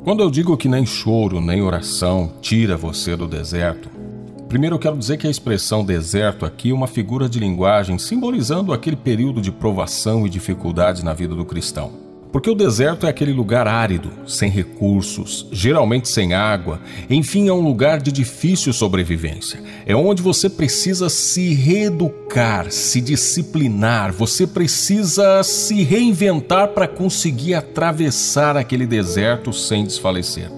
Quando eu digo que nem choro nem oração tira você do deserto, primeiro eu quero dizer que a expressão deserto aqui é uma figura de linguagem simbolizando aquele período de provação e dificuldade na vida do cristão. Porque o deserto é aquele lugar árido, sem recursos, geralmente sem água, enfim, é um lugar de difícil sobrevivência. É onde você precisa se reeducar, se disciplinar, você precisa se reinventar para conseguir atravessar aquele deserto sem desfalecer.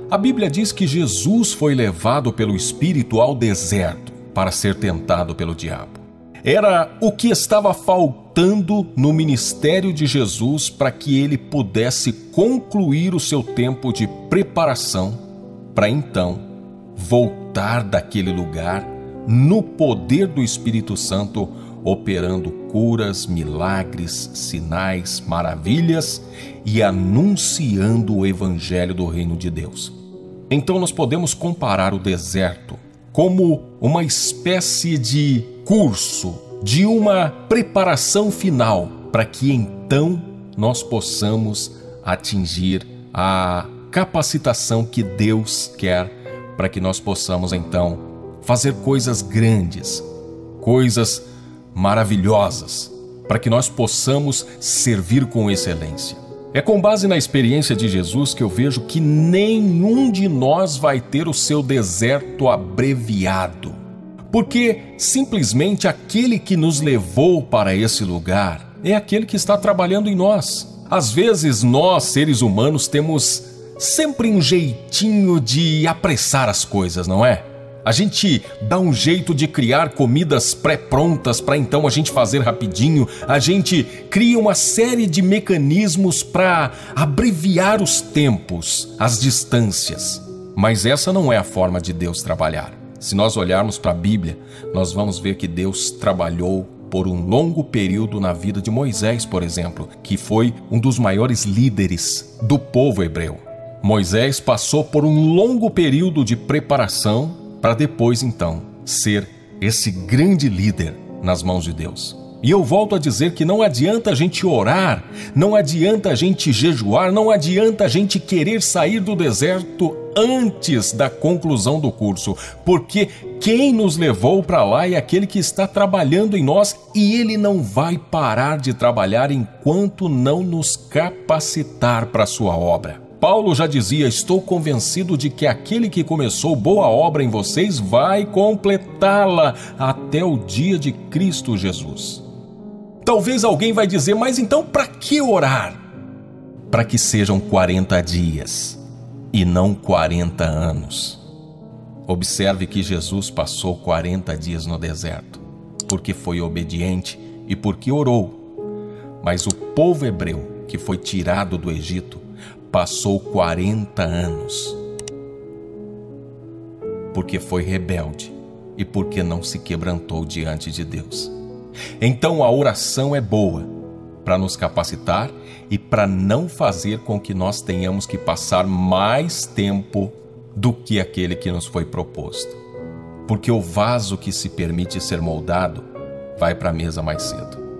A Bíblia diz que Jesus foi levado pelo Espírito ao deserto para ser tentado pelo diabo. Era o que estava faltando no ministério de Jesus para que ele pudesse concluir o seu tempo de preparação para então voltar daquele lugar no poder do Espírito Santo, operando curas, milagres, sinais, maravilhas e anunciando o evangelho do reino de Deus. Então nós podemos comparar o deserto como uma espécie de curso, de uma preparação final, para que então nós possamos atingir a capacitação que Deus quer, para que nós possamos então fazer coisas grandes, coisas maravilhosas, para que nós possamos servir com excelência. É com base na experiência de Jesus que eu vejo que nenhum de nós vai ter o seu deserto abreviado. Porque simplesmente aquele que nos levou para esse lugar é aquele que está trabalhando em nós. Às vezes nós, seres humanos, temos sempre um jeitinho de apressar as coisas, não é? A gente dá um jeito de criar comidas pré-prontas para então a gente fazer rapidinho. A gente cria uma série de mecanismos para abreviar os tempos, as distâncias. Mas essa não é a forma de Deus trabalhar. Se nós olharmos para a Bíblia, nós vamos ver que Deus trabalhou por um longo período na vida de Moisés, por exemplo, que foi um dos maiores líderes do povo hebreu. Moisés passou por um longo período de preparação para depois, então, ser esse grande líder nas mãos de Deus. E eu volto a dizer que não adianta a gente orar, não adianta a gente jejuar, não adianta a gente querer sair do deserto antes da conclusão do curso, porque quem nos levou para lá é aquele que está trabalhando em nós e ele não vai parar de trabalhar enquanto não nos capacitar para a sua obra. Paulo já dizia: estou convencido de que aquele que começou boa obra em vocês vai completá-la até o dia de Cristo Jesus. Talvez alguém vai dizer: mas então para que orar? Para que sejam 40 dias e não 40 anos. Observe que Jesus passou 40 dias no deserto, porque foi obediente e porque orou. Mas o povo hebreu que foi tirado do Egito passou 40 anos, porque foi rebelde e porque não se quebrantou diante de Deus. Então a oração é boa para nos capacitar e para não fazer com que nós tenhamos que passar mais tempo do que aquele que nos foi proposto. Porque o vaso que se permite ser moldado vai para a mesa mais cedo.